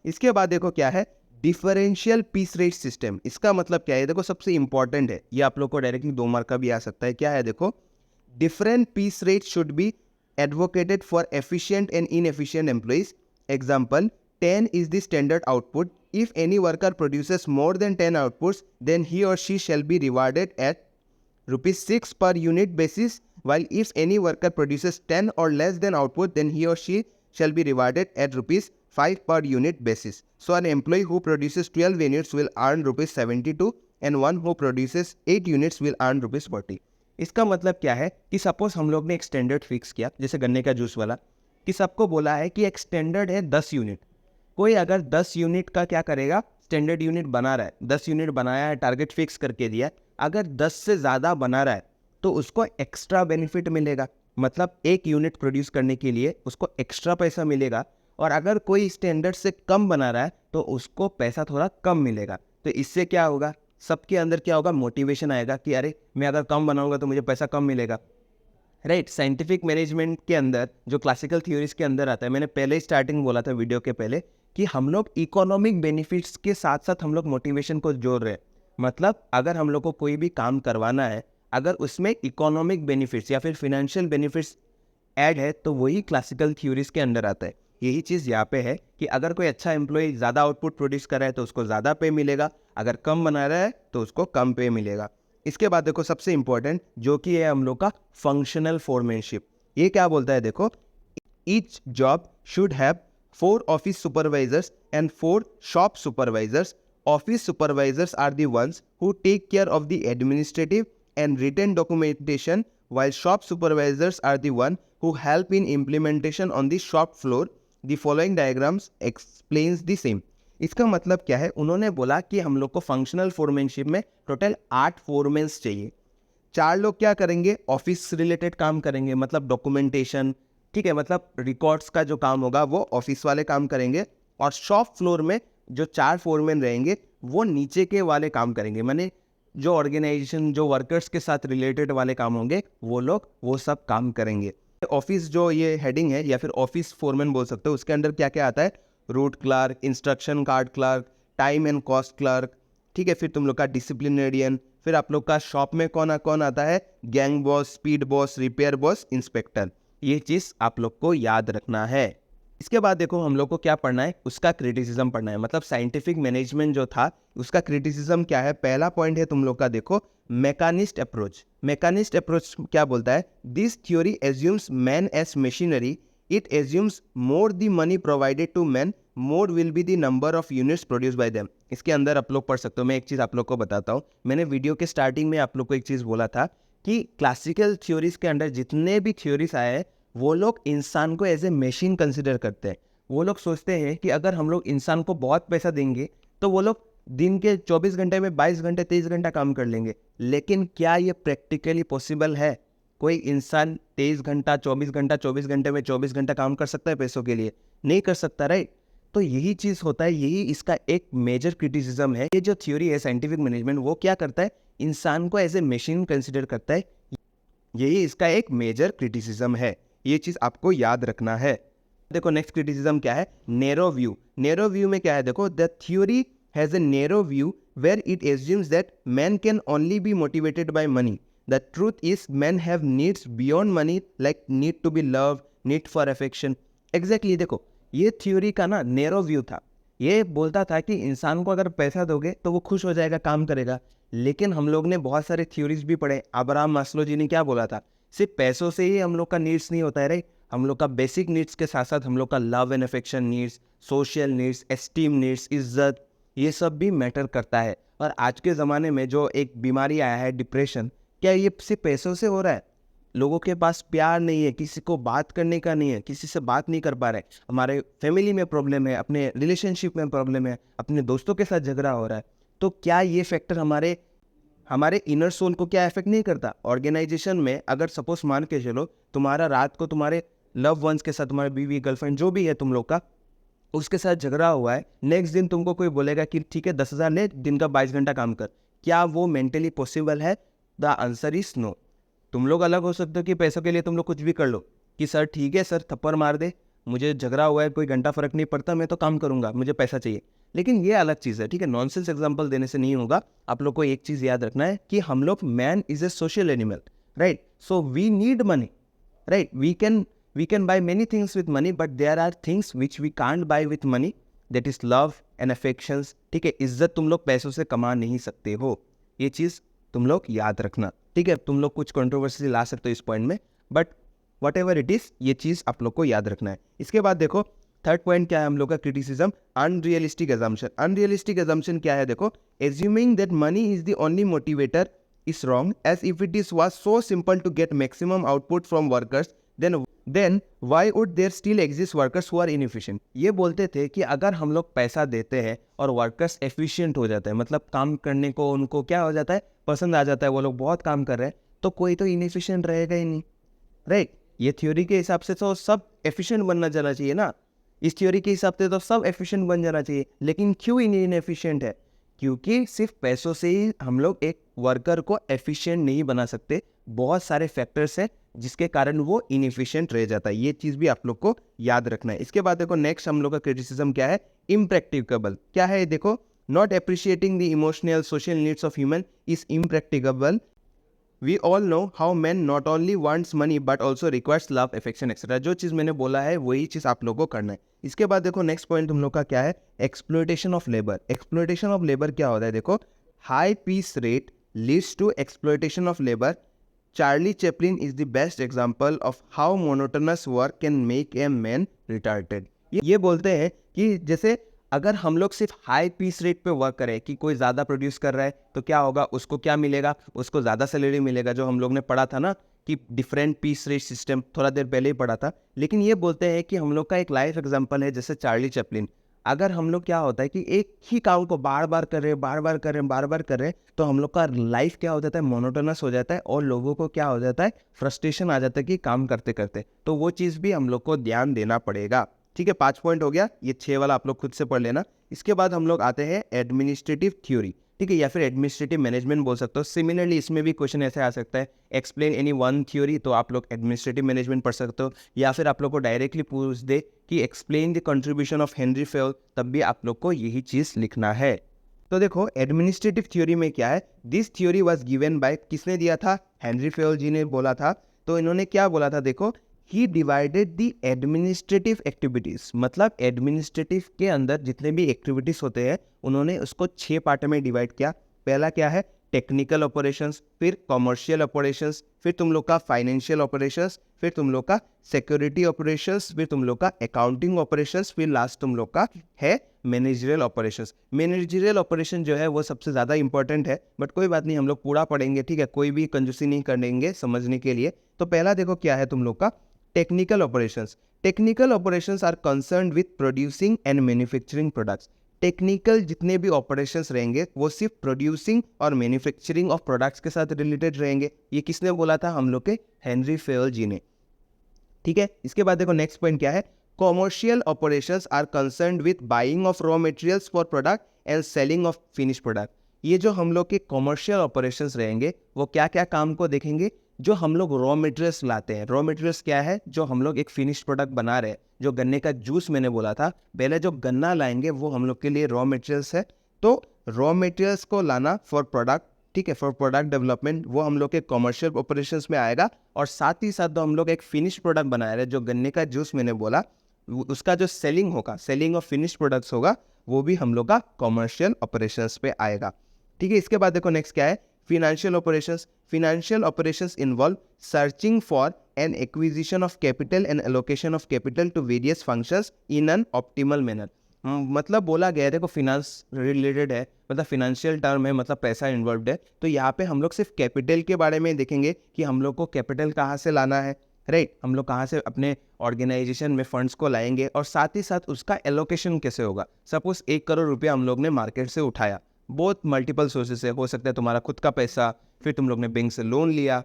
इसके बाद देखो क्या है, डिफरेंशियल पीस रेट सिस्टम। इसका मतलब क्या है, देखो सबसे इंपॉर्टेंट है, ये आप लोग को डायरेक्टली 2 मार्क का भी आ सकता है। क्या है, देखो, different piece rate should be advocated for efficient and inefficient employees. Example, 10 is the standard output. If any worker produces more than 10 outputs, then he or she shall be rewarded at ₹6 per unit basis, while if any worker produces 10 or less than output, then he or she shall be rewarded at ₹5 per unit basis. So an employee who produces 12 units will earn ₹72 and one who produces 8 units will earn ₹40. इसका मतलब क्या है कि suppose हम लोग ने एक standard fix किया, जैसे गन्ने का जूस वाला, कि सबको बोला है कि एक स्टैंडर्ड है 10 यूनिट। कोई अगर 10 यूनिट का क्या करेगा, स्टैंडर्ड यूनिट बना रहा है, 10 यूनिट बनाया है, टारगेट फिक्स करके दिया है, अगर 10 से ज़्यादा बना रहा है तो उसको एक्स्ट्रा बेनिफिट मिलेगा, मतलब 1 यूनिट प्रोड्यूस करने के लिए उसको एक्स्ट्रा पैसा मिलेगा। और अगर कोई स्टैंडर्ड से कम बना रहा है तो उसको पैसा थोड़ा कम मिलेगा। तो इससे क्या होगा, सबके अंदर क्या होगा, मोटिवेशन आएगा कि अरे मैं अगर कम बनाऊंगा तो मुझे पैसा कम मिलेगा, राइट। साइंटिफिक मैनेजमेंट के अंदर जो क्लासिकल थ्योरीज के अंदर आता है, मैंने पहले स्टार्टिंग बोला था वीडियो के पहले कि हम लोग इकोनॉमिक बेनिफिट्स के साथ साथ हम लोग मोटिवेशन को जोड़ रहे हैं। मतलब अगर हम लोग को कोई भी काम करवाना है, अगर उसमें इकोनॉमिक बेनिफिट्स या फिर फिनेंशियल बेनिफिट्स ऐड है तो वही क्लासिकल थ्योरीज के अंदर आता है। यही चीज़ यहाँ पे है कि अगर कोई अच्छा एम्प्लॉय ज़्यादा आउटपुट प्रोड्यूस कर रहा है तो उसको ज़्यादा पे मिलेगा, अगर कम बना रहा है तो उसको कम पे मिलेगा। इसके बाद देखो सबसे इंपॉर्टेंट जो कि है हम लोग का फंक्शनल फोरमैनशिप। ये क्या बोलता है देखो, each job should have 4 office supervisors and 4 shop supervisors. Office supervisors are the ones who take care of the administrative and written documentation, while shop supervisors are the one who help in implementation on the shop floor. The following diagrams explains the same. इसका मतलब क्या है, उन्होंने बोला कि हम लोग को फंक्शनल फोरमैनशिप में टोटल 8 फोरमैन्स चाहिए। 4 लोग क्या करेंगे, ऑफिस रिलेटेड काम करेंगे, मतलब डॉक्यूमेंटेशन, ठीक है, मतलब रिकॉर्ड्स का जो काम होगा वो ऑफिस वाले काम करेंगे। और शॉप फ्लोर में जो 4 फोरमैन रहेंगे वो नीचे के वाले काम करेंगे, माने जो ऑर्गेनाइजेशन जो वर्कर्स के साथ रिलेटेड वाले काम होंगे वो लोग वो सब काम करेंगे। ऑफिस जो ये हेडिंग है या फिर ऑफिस फोरमैन बोल सकते हो, उसके अंदर क्या क्या आता है, root clerk, instruction card clerk, time and cost clerk, ठीक है, फिर तुम लोग का डिसिप्लिनेरियन, फिर आप लोग का शॉप में कौन आता है, gang boss, speed boss, repair boss, inspector. ये चीज़ आप लोग को याद रखना है। इसके बाद देखो हम लोग को क्या पढ़ना है, उसका क्रिटिसिज्म पढ़ना है, मतलब साइंटिफिक मैनेजमेंट जो था उसका क्रिटिसिज्म क्या है। पहला पॉइंट है तुम लोग का देखो, मैकेनिस्ट अप्रोच। मैकेनिस्ट अप्रोच क्या बोलता है, this theory assumes man as machinery, it assumes more the money provided to man, more will be the number of units produce by them. इसके अंदर आप लोग पढ़ सकते हो। मैं एक चीज़ आप लोग को बताता हूँ, मैंने वीडियो के स्टार्टिंग में आप लोग को एक चीज़ बोला था कि क्लासिकल थ्योरीज के अंदर जितने भी थ्योरीज आए हैं वो लोग इंसान को एज ए मशीन कंसिडर करते हैं। वो लोग सोचते हैं कि अगर हम लोग इंसान को बहुत पैसा देंगे तो वो लोग दिन के 24 घंटे में 22 घंटे 23 घंटा काम कर लेंगे। लेकिन क्या ये प्रैक्टिकली पॉसिबल है? कोई इंसान 23 घंटा 24 घंटा 24 घंटे में 24 घंटा काम कर सकता है पैसों के लिए? नहीं कर सकता, राइट। तो यही चीज़ होता है, यही इसका एक मेजर क्रिटिसिज्म है। ये जो थ्योरी है साइंटिफिक मैनेजमेंट, वो क्या करता है, इंसान को एज ए मशीन कंसिडर करता है। यही इसका एक मेजर क्रिटिसिज्म है, ये चीज़ आपको याद रखना है। देखो नेक्स्ट क्रिटिसिज्म क्या है, नैरो व्यू। नैरो व्यू में क्या है देखो, the theory has a narrow view where it assumes that man can only be motivated by money. The truth is man have needs beyond money, like need to be love, need for affection. Exactly देखो ये theory का ना narrow view था। ये बोलता था कि इंसान को अगर पैसा दोगे तो वो खुश हो जाएगा, काम करेगा। लेकिन हम लोग ने बहुत सारे थ्योरीज भी पढ़े। अब्राहम मास्लो जी ने क्या बोला था, सिर्फ पैसों से ही हम लोग का नीड्स नहीं होता है, राइट। हम लोग का बेसिक नीड्स के साथ साथ हम लोग का love and affection needs, social needs, esteem needs, इज्जत, ये सब भी मैटर करता है। और आज के ज़माने में जो एक बीमारी आया है डिप्रेशन, क्या ये सिर्फ पैसों से हो रहा है? लोगों के पास प्यार नहीं है, किसी को बात करने का नहीं है, किसी से बात नहीं कर पा रहे, हमारे फैमिली में प्रॉब्लम है, अपने रिलेशनशिप में प्रॉब्लम है, अपने दोस्तों के साथ झगड़ा हो रहा है। तो क्या ये फैक्टर हमारे इनर सोल को क्या इफेक्ट नहीं करता? ऑर्गेनाइजेशन में अगर सपोज मान के चलो तुम्हारा रात को तुम्हारे लव वंस के साथ, तुम्हारे बीवी गर्लफ्रेंड जो भी है तुम लोग का, उसके साथ झगड़ा हुआ है, नेक्स्ट दिन तुमको कोई बोलेगा कि ठीक है 10,000 ले, दिन का 22 घंटा काम कर, क्या वो मेंटली पॉसिबल है? The answer is no. तुम लोग अलग हो सकते हो कि पैसों के लिए तुम लोग कुछ भी कर लो कि सर ठीक है सर थप्पड़ मार दे, मुझे झगड़ा हुआ है, कोई घंटा फर्क नहीं पड़ता, मैं तो काम करूंगा, मुझे पैसा चाहिए। लेकिन ये अलग चीज़ है, ठीक है, नॉनसेंस एग्जांपल देने से नहीं होगा। आप लोग को एक चीज़ याद रखना है कि हम लोग, man is a social animal, right. So we need money, right. We can buy many things with money, but there are things which we can't buy with money, that is love and affections, ठीक है। इज्जत तुम लोग पैसों से कमा नहीं सकते हो, ये चीज़ तुम लोग याद रखना, ठीक है। तुम लोग कुछ कंट्रोवर्सी ला सकते हो इस पॉइंट में, but what ever it is, ये चीज़ आप लोग को याद रखना है। इसके बाद देखो थर्ड पॉइंट क्या है हम लोग का criticism, unrealistic assumption. Unrealistic assumption क्या है देखो, assuming that money is the only motivator is wrong, as if it is was so simple to get maximum output from workers, then why would there still exist workers who are inefficient. ये बोलते थे कि अगर हम लोग पैसा देते हैं और वर्कर्स एफिशिएंट हो जाते हैं, मतलब काम करने को उनको क्या हो जाता है, पसंद आ जाता है, वो लोग बहुत काम कर रहे हैं, तो कोई तो इनएफिशिएंट रहेगा ही नहीं, राइट। ये थ्योरी के हिसाब से तो सब एफिशिएंट बनना जाना चाहिए ना, इस थ्योरी के हिसाब से तो सब एफिशिएंट बन जाना चाहिए। लेकिन क्यों इनएफिशिएंट है? क्योंकि सिर्फ पैसों से ही हम लोग एक वर्कर को एफिशिएंट नहीं बना सकते, बहुत सारे फैक्टर्स हैं जिसके कारण वो इनएफिशिएंट रह जाता है। ये चीज़ भी आप लोग को याद रखना है। इसके बाद देखो नेक्स्ट हम लोग का क्रिटिसिज्म क्या है, इम्प्रैक्टिकेबल। क्या है देखो, not appreciating the emotional social needs of human is impracticable. We all know how man not only wants money but also requires love, affection etcetera. जो चीज़ मैंने बोला है वही चीज़ आप लोगों को करना है। इसके बाद देखो नेक्स्ट पॉइंट तुम लोग का क्या है, exploitation of labour. Exploitation of labour क्या होता है देखो, high piece rate leads to exploitation of labour. Charlie Chaplin is the best example of how monotonous work can make a man retarded. ये बोलते हैं कि जैसे अगर हम लोग सिर्फ हाई पीस रेट पे वर्क करें कि कोई ज़्यादा प्रोड्यूस कर रहा है तो क्या होगा, उसको क्या मिलेगा, उसको ज़्यादा सैलरी मिलेगा, जो हम लोग ने पढ़ा था ना कि डिफरेंट पीस रेट सिस्टम, थोड़ा देर पहले ही पढ़ा था। लेकिन ये बोलते हैं कि हम लोग का एक लाइफ एग्जांपल है जैसे चार्ली चैपलिन। अगर हम लोग क्या होता है कि एक ही काम को बार बार कर रहे हैं, बार बार कर रहे हैं, बार बार कर रहे हैं, तो हम लोग का लाइफ क्या हो जाता है, मोनोटोनस हो जाता है और लोगों को क्या हो जाता है, फ्रस्ट्रेशन आ जाता है कि काम करते करते। तो वो चीज़ भी हम लोग को ध्यान देना पड़ेगा। ठीक है, 5 पॉइंट हो गया, ये 6 वाला आप लोग खुद से पढ़ लेना। इसके बाद हम लोग आते हैं एडमिनिस्ट्रेटिव थ्योरी। ठीक है, या फिर एडमिनिस्ट्रेटिव मैनेजमेंट बोल सकते हो। सिमिलरली इसमें भी क्वेश्चन ऐसे आ सकता है, एक्सप्लेन एनी वन थ्योरी, तो आप लोग एडमिनिस्ट्रेटिव मैनेजमेंट पढ़ सकते हो। या फिर आप लोग को डायरेक्टली पूछ दे कि explain the contribution of Henry Fayol, तब भी आप लोग को यही चीज़ लिखना है। तो देखो एडमिनिस्ट्रेटिव थ्योरी में क्या है, this theory was given by, किसने दिया था, हेनरी फेयल जी ने बोला था। तो इन्होंने क्या बोला था, देखो ही डिवाइडेड दी एडमिनिस्ट्रेटिव एक्टिविटीज, मतलब एडमिनिस्ट्रेटिव के अंदर जितने भी एक्टिविटीज होते हैं उन्होंने उसको 6 पार्ट में डिवाइड किया। पहला क्या है, टेक्निकल ऑपरेशंस, फिर कॉमर्शियल ऑपरेशंस, फिर तुम लोग का फाइनेंशियल ऑपरेशंस, फिर तुम लोग का सिक्योरिटी ऑपरेशंस, फिर तुम लोग का अकाउंटिंग ऑपरेशंस, फिर लास्ट तुम लोग का है मैनेजरियल ऑपरेशंस। मैनेजरियल ऑपरेशन जो है वो सबसे ज़्यादा इंपॉर्टेंट है, बट कोई बात नहीं, हम लोग पूरा पढ़ेंगे। ठीक है, कोई भी कंजूसी नहीं करेंगे समझने के लिए। तो पहला देखो क्या है तुम लोग का technical operations. Technical operations are concerned with producing and manufacturing products. Technical जितने भी ऑपरेशंस रहेंगे वो सिर्फ प्रोड्यूसिंग और मैन्युफैक्चरिंग ऑफ प्रोडक्ट्स के साथ रिलेटेड रहेंगे। ये किसने बोला था, हम लोग के हेनरी फेयल जी ने। ठीक है, इसके बाद देखो नेक्स्ट पॉइंट क्या है, commercial operations are concerned with buying of raw materials for product and selling of finish product. ये जो हम लोग के कॉमर्शियल ऑपरेशंस रहेंगे वो क्या क्या काम को देखेंगे, जो हम लोग रॉ मटेरियल्स लाते हैं। रॉ मटेरियल्स क्या है, जो हम लोग एक फिनिश प्रोडक्ट बना रहे हैं। जो गन्ने का जूस मैंने बोला था पहले, जो गन्ना लाएंगे वो हम लोग के लिए रॉ मटेरियल्स है। तो रॉ मटेरियल्स को लाना फॉर प्रोडक्ट, ठीक है, फॉर प्रोडक्ट डेवलपमेंट, वो हम लोग के कॉमर्शियल ऑपरेशंस में आएगा। और साथ ही साथ तो हम लोग एक फिनिश प्रोडक्ट बना रहे हैं, जो गन्ने का जूस मैंने बोला, उसका जो सेलिंग होगा, सेलिंग ऑफ फिनिश प्रोडक्ट्स होगा, वो भी हम लोग का कॉमर्शियल ऑपरेशंस पे आएगा। ठीक है, इसके बाद देखो नेक्स्ट क्या है, financial operations. Financial operations involve searching for an acquisition of capital and allocation of capital to various functions in an optimal manner. मतलब बोला गया है, देखो फिनांस रिलेटेड है, मतलब फिनेंशियल टर्म है, मतलब पैसा इन्वॉल्व है। तो यहाँ पे हम लोग सिर्फ कैपिटल के बारे में देखेंगे कि हम लोग को कैपिटल कहाँ से लाना है, राइट, हम लोग कहाँ से अपने ऑर्गेनाइजेशन में फंड्स को लाएंगे, और साथ ही साथ उसका एलोकेशन कैसे होगा। सपोज 1 करोड़ रुपया हम लोग ने मार्केट से उठाया, बहुत मल्टीपल सोर्सेस है, हो सकता है तुम्हारा खुद का पैसा, फिर तुम लोग ने बैंक से लोन लिया,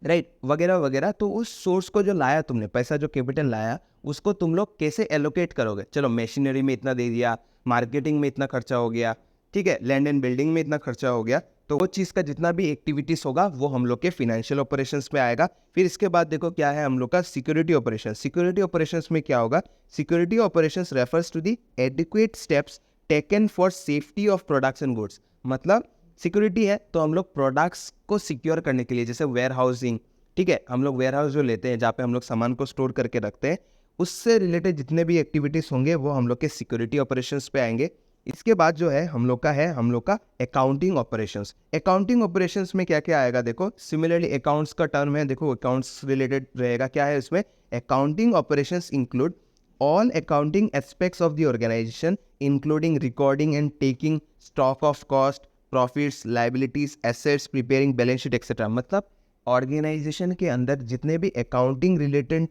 राइट, वगैरह वगैरह। तो उस सोर्स को जो लाया तुमने, पैसा जो कैपिटल लाया, उसको तुम लोग कैसे एलोकेट करोगे। चलो मशीनरी में इतना दे दिया, मार्केटिंग में इतना खर्चा हो गया, ठीक है, लैंड एंड बिल्डिंग में इतना खर्चा हो गया, तो वो चीज़ का जितना भी एक्टिविटीज़ होगा वो हम लोग के फिनेंशियल ऑपरेशंस में आएगा। फिर इसके बाद देखो क्या है हम लोग का सिक्योरिटी ऑपरेशन। सिक्योरिटी ऑपरेशंस में क्या होगा, security operations refers to the adequate steps taken for safety of products and goods. मतलब सिक्योरिटी है तो हम लोग प्रोडक्ट्स को सिक्योर करने के लिए, जैसे वेयर हाउसिंग, ठीक है, हम लोग वेयर हाउस जो लेते हैं जहाँ पे हम लोग सामान को स्टोर करके रखते हैं, उससे रिलेटेड जितने भी एक्टिविटीज़ होंगे वो हम लोग के सिक्योरिटी ऑपरेशंस पे आएंगे। इसके बाद जो है हम लोग का अकाउंटिंग ऑपरेशंस। अकाउंटिंग ऑपरेशंस में क्या क्या आएगा, देखो सिमिलरली अकाउंट्स का टर्म है, देखो अकाउंट्स रिलेटेड रहेगा। क्या है इसमें, accounting operations include all accounting aspects of the organization including recording and taking stock of cost, profits, liabilities, assets, preparing balance sheet etc. मतलब ऑर्गेनाइजेशन के अंदर जितने भी अकाउंटिंग रिलेटेड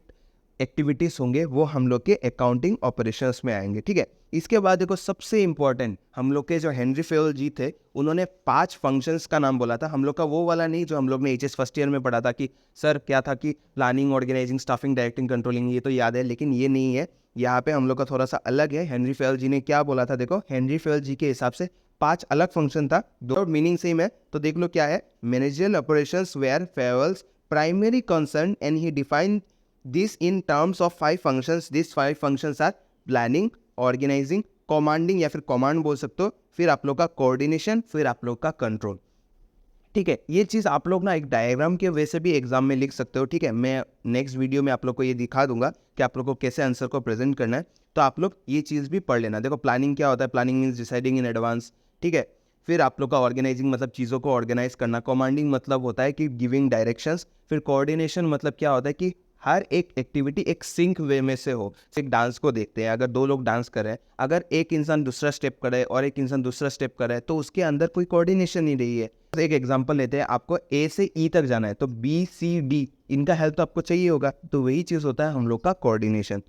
एक्टिविटीज़ होंगे वो हम लोग के अकाउंटिंग ऑपरेशंस में आएंगे। ठीक है, इसके बाद देखो सबसे इंपॉर्टेंट, हम लोग के जो हेनरी फेयल जी थे उन्होंने 5 फंक्शंस का नाम बोला था। हम लोग का वो वाला नहीं जो हम लोग ने एचएस फर्स्ट ईयर में पढ़ा था कि सर क्या था कि planning, organising, staffing, directing, controlling, ये तो याद है, लेकिन ये नहीं है। यहाँ पे हम लोग का थोड़ा सा अलग है। हेनरी फेयल जी ने क्या बोला था, देखो हेनरी फेयल जी के हिसाब से 5 अलग फंक्शन था, दो मीनिंग सेम है। तो देख लो क्या है, managerial operations where fails primary concern and he define this in terms of 5 functions. These 5 functions are planning, organizing, commanding या फिर command बोल सकते हो, फिर आप लोग का coordination, फिर आप लोग का control। ठीक है, ये चीज़ आप लोग ना एक डायग्राम के वे से भी एग्जाम में लिख सकते हो। ठीक है, मैं नेक्स्ट वीडियो में आप लोग को ये दिखा दूंगा कि आप लोग को कैसे आंसर को प्रेजेंट करना है, तो आप लोग ये चीज़ भी पढ़ लेना। देखो प्लानिंग क्या होता है, planning means deciding in advance, ठीक है। फिर आप लोग का ऑर्गेनाइजिंग मतलब चीज़ों को ऑर्गेनाइज करना, कमांडिंग मतलब होता है कि गिविंग डायरेक्शंस, फिर कोऑर्डिनेशन मतलब क्या होता है कि हर एक एक्टिविटी एक सिंक वे में से हो। एक डांस को देखते हैं, अगर दो लोग डांस कर रहे हैं, अगर एक इंसान दूसरा स्टेप करे और एक इंसान दूसरा स्टेप करे तो उसके अंदर कोई कोऑर्डिनेशन नहीं रही है। एक एग्जांपल लेते हैं, आपको ए से ई तक जाना है तो बी सी डी इनका हेल्प तो आपको चाहिए होगा, तो वही चीज़ होता है हम लोग का कोऑर्डिनेशन।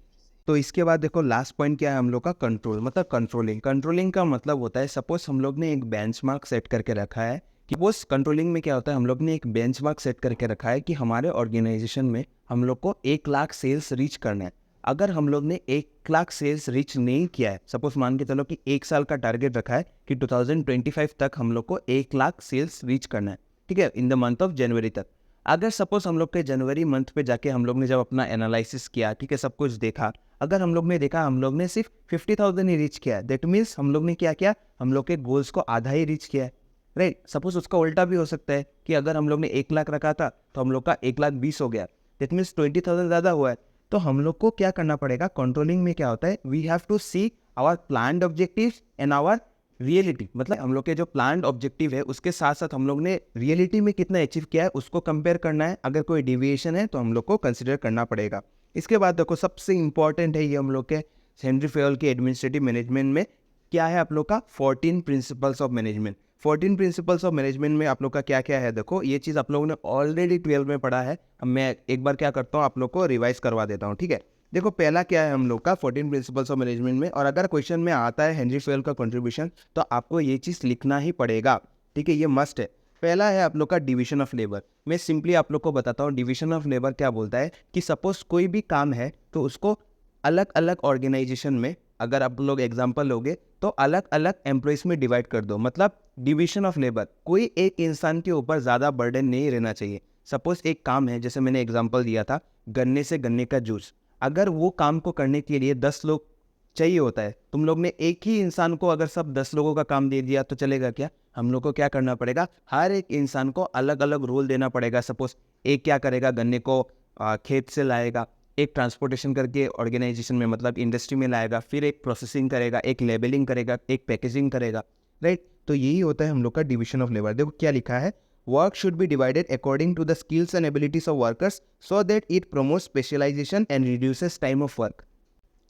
तो इसके बाद देखो लास्ट पॉइंट क्या है हम लोग का, कंट्रोल मतलब कंट्रोलिंग। कंट्रोलिंग का मतलब होता है सपोज हम लोग ने एक बेंचमार्क सेट करके रखा है कि वो कंट्रोलिंग में क्या होता है, हम लोग ने एक बेंचमार्क सेट करके रखा है कि हमारे ऑर्गेनाइजेशन में हम लोग को 1 लाख सेल्स रीच करना है। अगर हम लोग ने 1 लाख सेल्स रीच नहीं किया है, सपोज मान के चलो कि 1 साल का टारगेट रखा है कि 2025 तक हम लोग को 1 लाख सेल्स रीच करना है, ठीक है, in the month of January तक। अगर सपोज हम लोग के जनवरी मंथ पे जाके हम लोग ने जब अपना एनालिसिस किया, ठीक है, सब कुछ देखा, अगर हम लोग ने देखा हम लोग ने सिर्फ 50,000 ही रीच किया है, दैट मीन्स हम लोग ने क्या किया, हम लोग के गोल्स को आधा ही रीच किया है, राइट। सपोज उसका उल्टा भी हो सकता है कि अगर हम लोग ने 1 लाख रखा था तो हम लोग का 1,20,000 हो गया, दैट मीन्स 20,000 ज़्यादा हुआ है। तो हम लोग को क्या करना पड़ेगा, कंट्रोलिंग में क्या होता है, we have to see our planned objectives and our reality. मतलब हम लोग के जो प्लान्ड ऑब्जेक्टिव है उसके साथ साथ हम लोग ने रियलिटी में कितना अचीव किया है उसको कंपेयर करना है। अगर कोई डिविएशन है तो हम लोग को कंसिडर करना पड़ेगा। इसके बाद देखो सबसे इंपॉर्टेंट है ये हम लोग के हेनरी फेयल के एडमिनिस्ट्रेटिव मैनेजमेंट में क्या है आप लोग का 14 principles of management. 14 principles of management में आप लोग का क्या क्या है, देखो ये चीज़ आप लोगों ने ऑलरेडी 12 में पढ़ा है। अब मैं एक बार क्या करता हूँ आप लोग को रिवाइज करवा देता हूँ, ठीक है। देखो पहला क्या है हम लोग का 14 प्रिंसिपल्स ऑफ मैनेजमेंट में, और अगर क्वेश्चन में आता है हेनरी फेयल का कंट्रीब्यूशन तो आपको ये चीज़ लिखना ही पड़ेगा, ठीक है, ये मस्ट है। पहला है आप लोग का डिवीजन ऑफ लेबर। मैं सिंपली आप लोग को बताता हूँ डिवीजन ऑफ लेबर क्या बोलता है कि सपोज कोई भी काम है तो उसको अलग अलग ऑर्गेनाइजेशन में, अगर आप लोग एग्जांपल लोगे तो अलग अलग एम्प्लॉइज में डिवाइड कर दो। मतलब डिवीजन ऑफ लेबर, कोई एक इंसान के ऊपर ज़्यादा बर्डन नहीं रहना चाहिए। सपोज एक काम है, जैसे मैंने एग्जांपल दिया था गन्ने से गन्ने का जूस, अगर वो काम को करने के लिए 10 लोग चाहिए होता है, तुम लोग ने एक ही इंसान को अगर सब 10 लोगों का काम दे दिया तो चलेगा क्या? हम लोग को क्या करना पड़ेगा, हर एक इंसान को अलग अलग रोल देना पड़ेगा। सपोज एक क्या करेगा, गन्ने को खेत से लाएगा, एक ट्रांसपोर्टेशन करके ऑर्गेनाइजेशन में मतलब इंडस्ट्री में लाएगा, फिर एक प्रोसेसिंग करेगा, एक लेबलिंग करेगा, एक पैकेजिंग करेगा, राइट। तो यही होता है हम लोग का डिवीजन ऑफ लेबर। देखो क्या लिखा है, work should be divided according to the skills and abilities of workers so that it promotes specialisation and reduces time of work.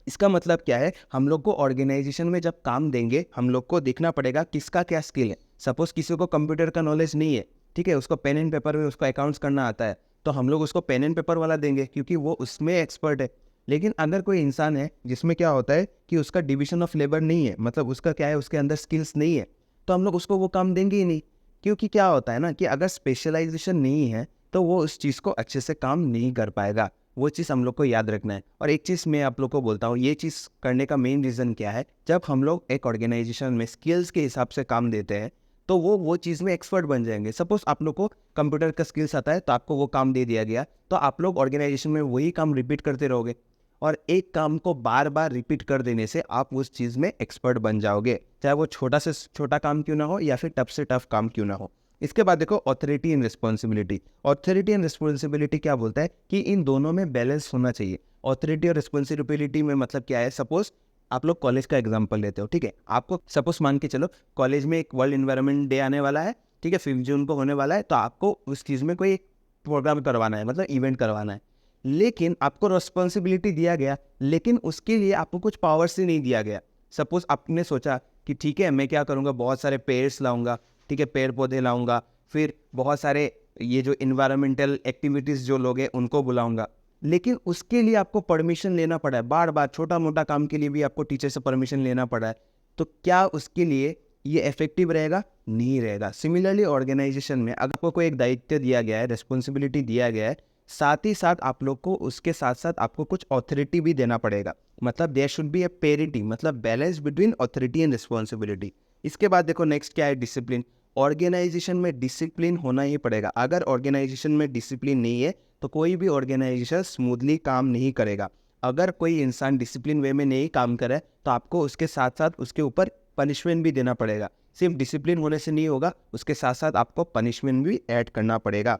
इसका मतलब क्या है, हम लोग को ऑर्गेनाइजेशन में जब काम देंगे हम लोग को देखना पड़ेगा किसका क्या स्किल है। सपोज किसी को कंप्यूटर का नॉलेज नहीं है, ठीक है, उसको पेन एंड पेपर में उसको अकाउंट्स करना आता है, तो हम लोग उसको पेन एंड पेपर वाला देंगे क्योंकि वो उसमें एक्सपर्ट है। लेकिन अगर कोई इंसान है जिसमें क्या होता है कि उसका डिवीजन ऑफ लेबर नहीं है, मतलब उसका क्या है, उसके अंदर स्किल्स नहीं है, तो हम लोग उसको वो काम देंगे ही नहीं। क्योंकि क्या होता है ना कि अगर स्पेशलाइजेशन नहीं है तो वो उस चीज़ को अच्छे से काम नहीं कर पाएगा। वो चीज़ हम लोग को याद रखना है। और एक चीज़ मैं आप लोग को बोलता हूँ, ये चीज़ करने का मेन रीज़न क्या है, जब हम लोग एक ऑर्गेनाइजेशन में स्किल्स के हिसाब से काम देते हैं तो वो चीज़ में एक्सपर्ट बन जाएंगे। सपोज आप लोग को कंप्यूटर का स्किल्स आता है तो आपको वो काम दे दिया गया, तो आप लोग ऑर्गेनाइजेशन में वही काम रिपीट करते रहोगे, और एक काम को बार बार रिपीट कर देने से आप उस चीज़ में एक्सपर्ट बन जाओगे, चाहे वो छोटा से छोटा काम क्यों ना हो या फिर टफ से टफ काम क्यों ना हो। इसके बाद देखो authority and responsibility. Authority and responsibility क्या बोलता है कि इन दोनों में बैलेंस होना चाहिए। ऑथोरिटी और रिस्पॉन्सिबिलिटी में मतलब क्या है, सपोज आप लोग कॉलेज का एग्जांपल लेते हो, ठीक है, आपको सपोज मान के चलो कॉलेज में एक वर्ल्ड एनवायरनमेंट डे आने वाला है, ठीक है, 5 जून को होने वाला है, तो आपको उस चीज़ में कोई प्रोग्राम करवाना है, मतलब इवेंट करवाना है। लेकिन आपको रिस्पॉन्सिबिलिटी दिया गया, लेकिन उसके लिए आपको कुछ पावर्स ही नहीं दिया गया। सपोज आपने सोचा कि ठीक है मैं क्या करूँगा, बहुत सारे पेड़्स लाऊंगा, ठीक है, पेड़ पौधे लाऊंगा, फिर बहुत सारे ये जो इन्वायरमेंटल एक्टिविटीज़ जो लोग हैं उनको बुलाऊंगा, लेकिन उसके लिए आपको परमिशन लेना पड़ा है बार बार, छोटा मोटा काम के लिए भी आपको टीचर से परमिशन लेना पड़ा है, तो क्या उसके लिए ये इफेक्टिव रहेगा? नहीं रहेगा। सिमिलरली ऑर्गेनाइजेशन में अगर आपको कोई एक दायित्व दिया गया है, रिस्पॉन्सिबिलिटी दिया गया है, साथ ही साथ आप लोग को उसके साथ साथ आपको कुछ ऑथोरिटी भी देना पड़ेगा। मतलब there should be a parity, मतलब balance between authority and responsibility. इसके बाद देखो नेक्स्ट क्या है, डिसिप्लिन। ऑर्गेनाइजेशन में डिसिप्लिन होना ही पड़ेगा। अगर ऑर्गेनाइजेशन में डिसिप्लिन नहीं है तो कोई भी ऑर्गेनाइजेशन स्मूथली काम नहीं करेगा। अगर कोई इंसान डिसिप्लिन वे में नहीं काम करे तो आपको उसके साथ साथ उसके ऊपर पनिशमेंट भी देना पड़ेगा। सिर्फ डिसिप्लिन होने से नहीं होगा, उसके साथ साथ आपको पनिशमेंट भी ऐड करना पड़ेगा।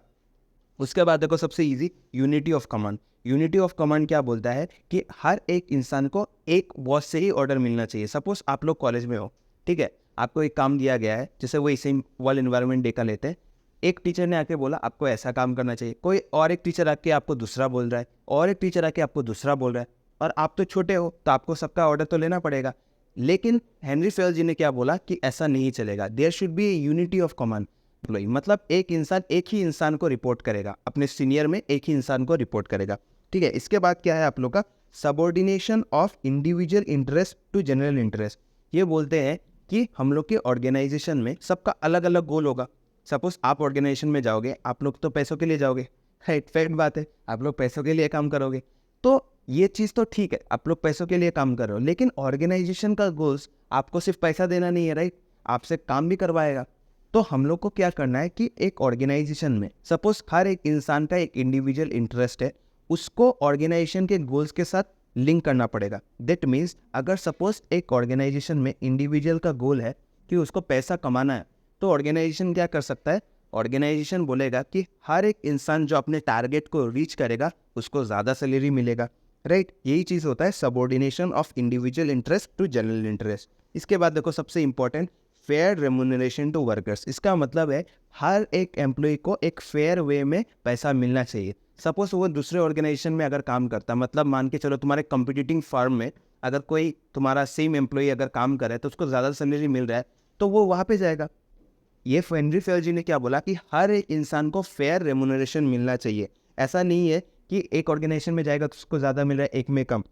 उसके बाद देखो सबसे easy, unity of command. Unity of command क्या बोलता है कि हर एक इंसान को एक बॉस से ही ऑर्डर मिलना चाहिए। सपोज आप लोग कॉलेज में हो, ठीक है, आपको एक काम दिया गया है, जैसे वो इसे वर्ल्ड एनवायरनमेंट डे का लेते हैं, एक टीचर ने आके बोला आपको ऐसा काम करना चाहिए, कोई और एक टीचर आके आपको दूसरा बोल रहा है, और एक टीचर आके आपको दूसरा बोल रहा है, और आप तो छोटे हो तो आपको सबका ऑर्डर तो लेना पड़ेगा। लेकिन हेनरी फेल जी ने क्या बोला कि ऐसा नहीं चलेगा, there should be unity of command. मतलब एक इंसान एक ही इंसान को रिपोर्ट करेगा, अपने सीनियर में एक ही इंसान को रिपोर्ट करेगा, ठीक है। इसके बाद क्या है आप लोग का subordination of individual interest to general interest. ये बोलते हैं कि हम लोग के ऑर्गेनाइजेशन में सबका अलग अलग गोल होगा। सपोज आप ऑर्गेनाइजेशन में जाओगे, आप लोग तो पैसों के लिए जाओगे, फैक्ट बात है, आप लोग पैसों के लिए काम करोगे, तो ये चीज़ तो ठीक है, आप लोग पैसों के लिए काम कर रहे हो, लेकिन ऑर्गेनाइजेशन का गोल्स आपको सिर्फ पैसा देना नहीं है, राइट, आपसे काम भी करवाएगा। तो हम लोग को क्या करना है कि एक ऑर्गेनाइजेशन में सपोज हर एक इंसान का एक इंडिविजुअल इंटरेस्ट है, उसको ऑर्गेनाइजेशन के गोल्स के साथ लिंक करना पड़ेगा। दैट मीन्स अगर सपोज एक ऑर्गेनाइजेशन में इंडिविजुअल का गोल है कि उसको पैसा कमाना है, तो ऑर्गेनाइजेशन क्या कर सकता है, ऑर्गेनाइजेशन बोलेगा कि हर एक इंसान जो अपने टारगेट को रीच करेगा उसको ज़्यादा सैलरी मिलेगा, राइट। यही चीज़ होता है subordination of individual interest to general interest. इसके बाद देखो सबसे important, fair remuneration to workers. इसका मतलब है हर एक एम्प्लॉय को एक फेयर वे में पैसा मिलना चाहिए। सपोज वो दूसरे ऑर्गेनाइजेशन में अगर काम करता, मतलब मान के चलो तुम्हारे कंपटीटिंग फर्म में अगर कोई तुम्हारा सेम एम्प्लॉय अगर काम करे तो उसको ज़्यादा सैलरी मिल रहा है, तो वो वहाँ पे जाएगा। ये हेनरी फेल जी ने क्या बोला कि हर एक इंसान को फेयर रेम्यूनरेशन मिलना चाहिए। ऐसा नहीं है कि एक ऑर्गेनाइजेशन में जाएगा तो उसको ज़्यादा मिल रहा है, एक में कम,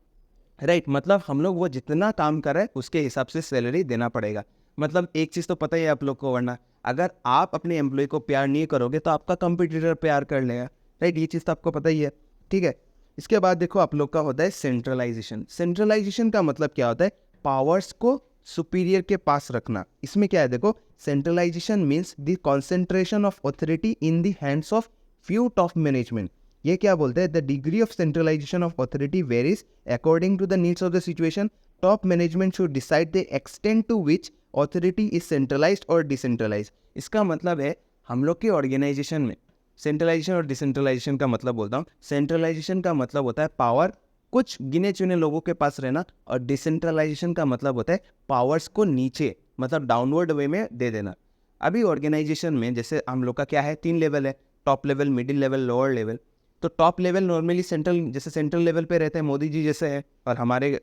राइट। मतलब हम लोग वो जितना काम कर रहे हैं उसके हिसाब से सैलरी देना पड़ेगा। मतलब एक चीज़ तो पता ही है आप लोग को, वरना अगर आप अपने एम्प्लॉय को प्यार नहीं करोगे तो आपका कंपटीटर प्यार कर लेगा, राइट। ये चीज़ तो आपको पता ही है, ठीक है। इसके बाद देखो आप लोग का होता है सेंट्रलाइजेशन। सेंट्रलाइजेशन का मतलब क्या होता है, पावर्स को सुपीरियर के पास रखना। इसमें क्या है देखो, centralisation means the concentration of authority in the hands of few top management. ये क्या बोलते हैं, the degree of centralisation of authority varies according to the needs of the situation. Top management should decide the extent to which authority is centralised or decentralised. इसका मतलब है हम लोग के ऑर्गेनाइजेशन में सेंट्रलाइजेशन और डिसेंट्रलाइजेशन का मतलब बोलता हूँ। सेंट्रलाइजेशन का मतलब होता है पावर कुछ गिने चुने लोगों के पास रहना, और डिसेंट्रलाइजेशन का मतलब होता है पावर्स को नीचे मतलब डाउनवर्ड वे में दे देना। अभी ऑर्गेनाइजेशन में जैसे हम लोग का क्या है, 3 लेवल है, top level, middle level, lower level. तो टॉप लेवल नॉर्मली सेंट्रल, जैसे सेंट्रल लेवल पे रहते हैं मोदी जी जैसे है, और हमारे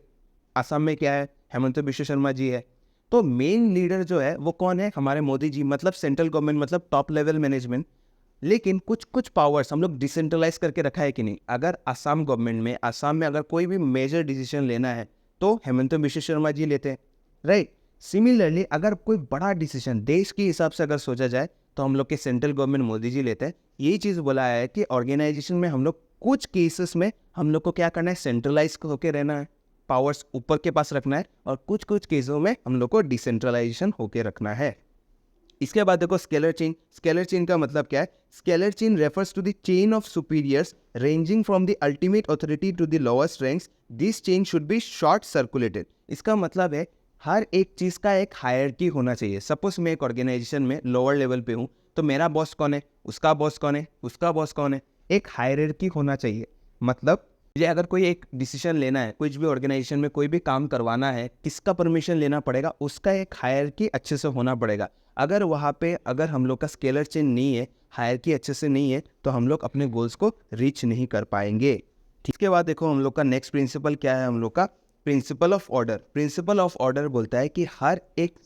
असम में क्या है, हेमंत बिश्व शर्मा जी है। तो मेन लीडर जो है वो कौन है, हमारे मोदी जी, मतलब सेंट्रल गवर्नमेंट, मतलब टॉप लेवल मैनेजमेंट। लेकिन कुछ कुछ पावर्स हम लोग डिसेंट्रलाइज करके रखा है कि नहीं। अगर असम गवर्नमेंट में, असम में अगर कोई भी मेजर डिसीजन लेना है तो हेमंत बिश्व शर्मा जी लेते हैं, राइट। सिमिलरली अगर कोई बड़ा डिसीजन देश के हिसाब से अगर सोचा जाए तो हम लोग के सेंट्रल गवर्नमेंट मोदी जी लेते हैं। यही चीज़ बोला है कि ऑर्गेनाइजेशन में हम लोग कुछ केसेस में हम लोग को क्या करना है, सेंट्रलाइज होकर रहना है, पावर्स ऊपर के पास रखना है, और कुछ कुछ केसों में हम लोग को डिसेंट्रलाइजेशन होकर रखना है। इसके बाद देखो स्केलर चेन। स्केलर चेन का मतलब क्या है, scalar chain refers to the chain of superiors ranging from the ultimate authority to the lowest ranks. This chain should be short circulated. इसका मतलब है हर एक चीज़ का एक हायरार्की होना चाहिए। सपोज मैं एक ऑर्गेनाइजेशन में लोअर लेवल पे हूँ, तो मेरा बॉस कौन है, उसका बॉस कौन है, उसका बॉस कौन है, एक हायरार्की होना चाहिए। मतलब मुझे अगर कोई एक डिसीजन लेना है, कुछ भी ऑर्गेनाइजेशन में कोई भी काम करवाना है, किसका परमिशन लेना पड़ेगा, उसका एक हायरार्की अच्छे से होना पड़ेगा। अगर वहाँ पे अगर हम लोग का स्केलर चेन नहीं है, हायरार्की अच्छे से नहीं है, तो हम लोग अपने गोल्स को रीच नहीं कर पाएंगे। इसके बाद देखो हम लोग का नेक्स्ट प्रिंसिपल क्या है, हम लोग का principle of order. Principle of order बोलता है कि हर एक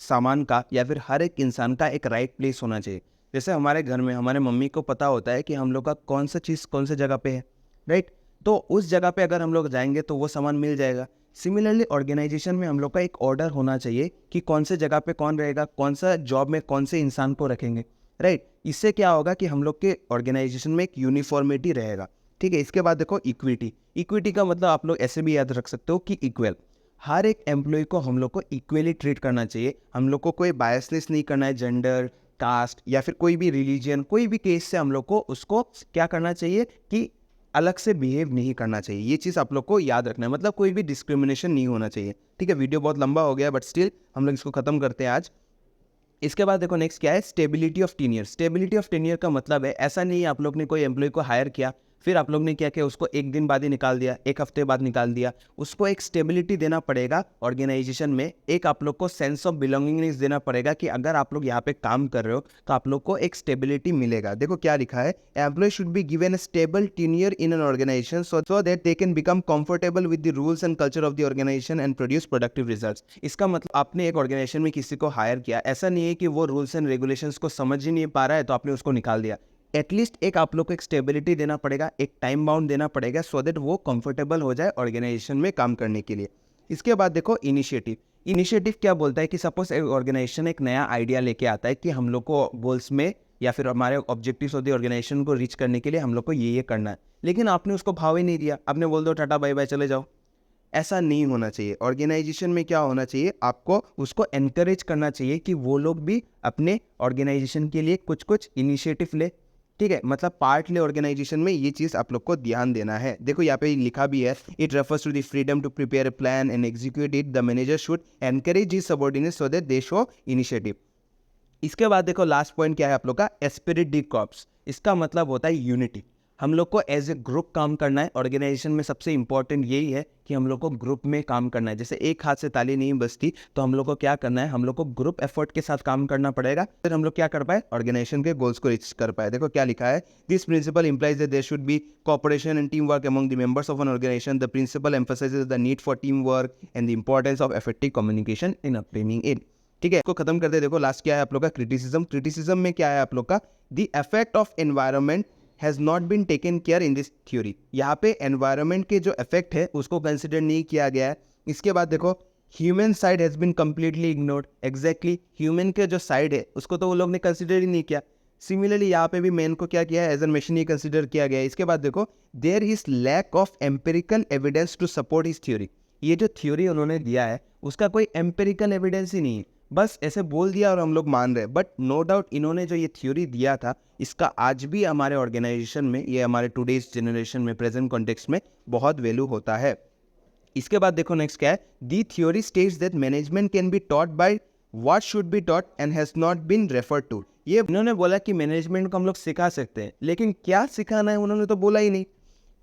सामान का या फिर हर एक इंसान का एक राइट प्लेस होना चाहिए। जैसे हमारे घर में हमारे मम्मी को पता होता है कि हम लोग का कौन सा चीज़ कौन सी जगह पे है, राइट। तो उस जगह पे अगर हम लोग जाएंगे तो वो सामान मिल जाएगा। सिमिलरली ऑर्गेनाइजेशन में हम लोग का एक ऑर्डर होना चाहिए कि कौन से जगह पे कौन रहेगा, कौन सा जॉब में कौन से इंसान को रखेंगे, राइट। इससे क्या होगा कि हम लोग के ऑर्गेनाइजेशन में एक यूनिफॉर्मिटी रहेगा, ठीक है। इसके बाद देखो इक्विटी। इक्विटी का मतलब आप लोग ऐसे भी याद रख सकते हो कि इक्वल। हर एक एम्प्लॉय को हम लोग को इक्वली ट्रीट करना चाहिए। हम लोग को कोई बायसनेस नहीं करना है, जेंडर, कास्ट या फिर कोई भी रिलीजन, कोई भी केस से हम लोग को उसको क्या करना चाहिए कि अलग से बिहेव नहीं करना चाहिए। ये चीज़ आप लोग को याद रखना है, मतलब कोई भी डिस्क्रिमिनेशन नहीं होना चाहिए, ठीक है। वीडियो बहुत लंबा हो गया बट स्टिल हम लोग इसको खत्म करते हैं आज। इसके बाद देखो नेक्स्ट क्या है, stability of tenure. Stability of tenure का मतलब है ऐसा नहीं है आप लोग ने कोई एम्प्लॉय को हायर किया, फिर आप लोग ने क्या किया, उसको एक दिन बाद ही निकाल दिया, एक हफ्ते बाद निकाल दिया। उसको एक स्टेबिलिटी देना पड़ेगा ऑर्गेनाइजेशन में, एक आप लोग को सेंस ऑफ बिलोंगिंगनेस देना पड़ेगा कि अगर आप लोग यहाँ पे काम कर रहे हो तो आप लोग को एक स्टेबिलिटी मिलेगा। देखो क्या लिखा है, employee should be given a stable tenure in an organisation so that they can become comfortable with the rules and culture of the organisation and produce productive results. इसका मतलब आपने एक ऑर्गेनाइजेशन में किसी को हायर किया, ऐसा नहीं है कि वो रूल्स एंड रेगुलेशंस को समझ ही नहीं पा रहा है तो आपने उसको निकाल दिया। एटलीस्ट एक आप लोग को एक स्टेबिलिटी देना पड़ेगा, एक टाइम बाउंड देना पड़ेगा सो दैट वो कंफर्टेबल हो जाए ऑर्गेनाइजेशन में काम करने के लिए। इसके बाद देखो इनिशिएटिव। इनिशिएटिव क्या बोलता है कि सपोज एक ऑर्गेनाइजेशन एक नया आइडिया लेके आता है कि हम लोग को गोल्स में या फिर हमारे ऑब्जेक्टिव्स ऑफ द ऑर्गेनाइजेशन को रीच करने के लिए हम लोग को ये करना है, लेकिन आपने उसको भाव ही नहीं दिया, आपने बोल दो टाटा बाय बाय चले जाओ। ऐसा नहीं होना चाहिए। ऑर्गेनाइजेशन में क्या होना चाहिए, आपको उसको एनकरेज करना चाहिए कि वो लोग भी अपने ऑर्गेनाइजेशन के लिए कुछ कुछ इनिशिएटिव ले, ठीक है, मतलब पार्ट ले ऑर्गेनाइजेशन में। ये चीज़ आप लोग को ध्यान देना है। देखो यहाँ पे लिखा भी है, it refers to the freedom to prepare a plan and execute it. The manager should encourage his subordinates so that they show initiative. इसके बाद देखो लास्ट पॉइंट क्या है आप लोग का, एस्पिरिट दी कॉर्प्स। इसका मतलब होता है यूनिटी। हम लोग को एज ए ग्रुप काम करना है। ऑर्गेनाइजेशन में सबसे इंपॉर्टेंट यही है कि हम लोग को ग्रुप में काम करना है। जैसे एक हाथ से ताली नहीं बजती, तो हम लोग को क्या करना है, हम लोग को ग्रुप एफर्ट के साथ काम करना पड़ेगा, फिर हम लोग क्या कर पाए, ऑर्गेनाइजेशन के गोल्स को रीच कर पाए। देखो क्या लिखा है, this principle implies that there should be cooperation and team work among the members of an organisation. The principle emphasises the need for team work and the importance of effective communication in obtaining it. ठीक है, इसको खत्म करते देखो last क्या है आप लोग का, क्रिटिसिज्म। क्रिटिसिज्म में क्या है आप लोग का, the effect of environment has not been taken care in this theory. यहाँ पे एनवायरनमेंट के जो इफेक्ट है उसको कंसिडर नहीं किया गया है। इसके बाद देखो human side has been completely ignored. Exactly human के जो साइड है उसको तो वो लोग ने कंसिडर ही नहीं किया। सिमिलरली यहाँ पे भी मैन को क्या किया है, एज एन मशीन ही कंसिडर किया गया है। इसके बाद देखो there is lack of empirical evidence to support his theory. ये जो थ्योरी उन्होंने दिया है उसका कोई एम्पेरिकल एविडेंस ही नहीं है, बस ऐसे बोल दिया और हम लोग मान रहे हैं। बट नो डाउट इन्होंने जो ये थ्योरी दिया था इसका आज भी हमारे ऑर्गेनाइजेशन में, ये हमारे टुडेज जनरेशन में, प्रेजेंट कॉन्टेक्स्ट में बहुत वैल्यू होता है। इसके बाद देखो नेक्स्ट क्या है, the theory states that management can be taught by what should be taught and has not been referred to. ये इन्होंने बोला कि मैनेजमेंट को हम लोग सिखा सकते हैं, लेकिन क्या सिखाना है उन्होंने तो बोला ही नहीं।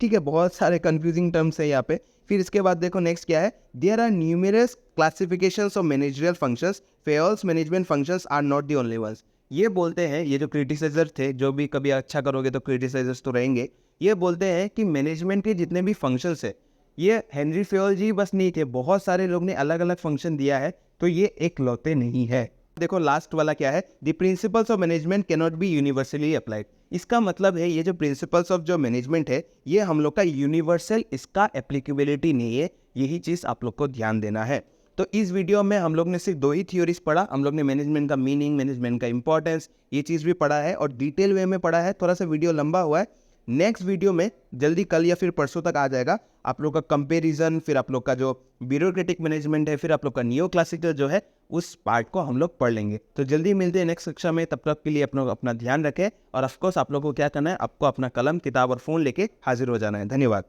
ठीक है, बहुत सारे कंफ्यूजिंग टर्म्स है यहाँ पे। फिर इसके बाद देखो नेक्स्ट क्या है, there are numerous classifications of managerial functions, Fayol's management functions are not the only ones. ये बोलते हैं, ये जो क्रिटिसाइजर थे, जो भी कभी अच्छा करोगे तो क्रिटिसाइजर्स तो रहेंगे, ये बोलते हैं कि मैनेजमेंट के जितने भी फंक्शंस है, ये हेनरी फेयल जी बस नहीं थे, बहुत सारे लोग ने अलग अलग फंक्शन दिया है, तो ये एक लौते नहीं है। देखो लास्ट वाला क्या है, the principles of management can not be universally applied. इसका मतलब है ये जो प्रिंसिपल्स ऑफ जो मैनेजमेंट है ये हम लोग का यूनिवर्सल, इसका एप्लीकेबिलिटी नहीं है। यही चीज़ आप लोग को ध्यान देना है। तो इस वीडियो में हम लोग ने सिर्फ 2 ही थ्योरीज पढ़ा। हम लोग ने मैनेजमेंट का मीनिंग, मैनेजमेंट का इंपॉर्टेंस, ये चीज़ भी पढ़ा है और डिटेल वे में पढ़ा है। थोड़ा सा वीडियो लंबा हुआ है। नेक्स्ट वीडियो में जल्दी कल या फिर परसों तक आ जाएगा आप लोग का कंपैरिजन, फिर आप लोग का जो ब्यूरोक्रेटिक मैनेजमेंट है, फिर आप लोग का नियो क्लासिकल जो है, उस पार्ट को हम लोग पढ़ लेंगे। तो जल्दी मिलते हैं नेक्स्ट कक्षा में। तब तक के लिए अपना ध्यान रखें और ऑफकोर्स आप लोग को क्या करना है, आपको अपना कलम, किताब और फ़ोन लेके हाजिर हो जाना है। धन्यवाद।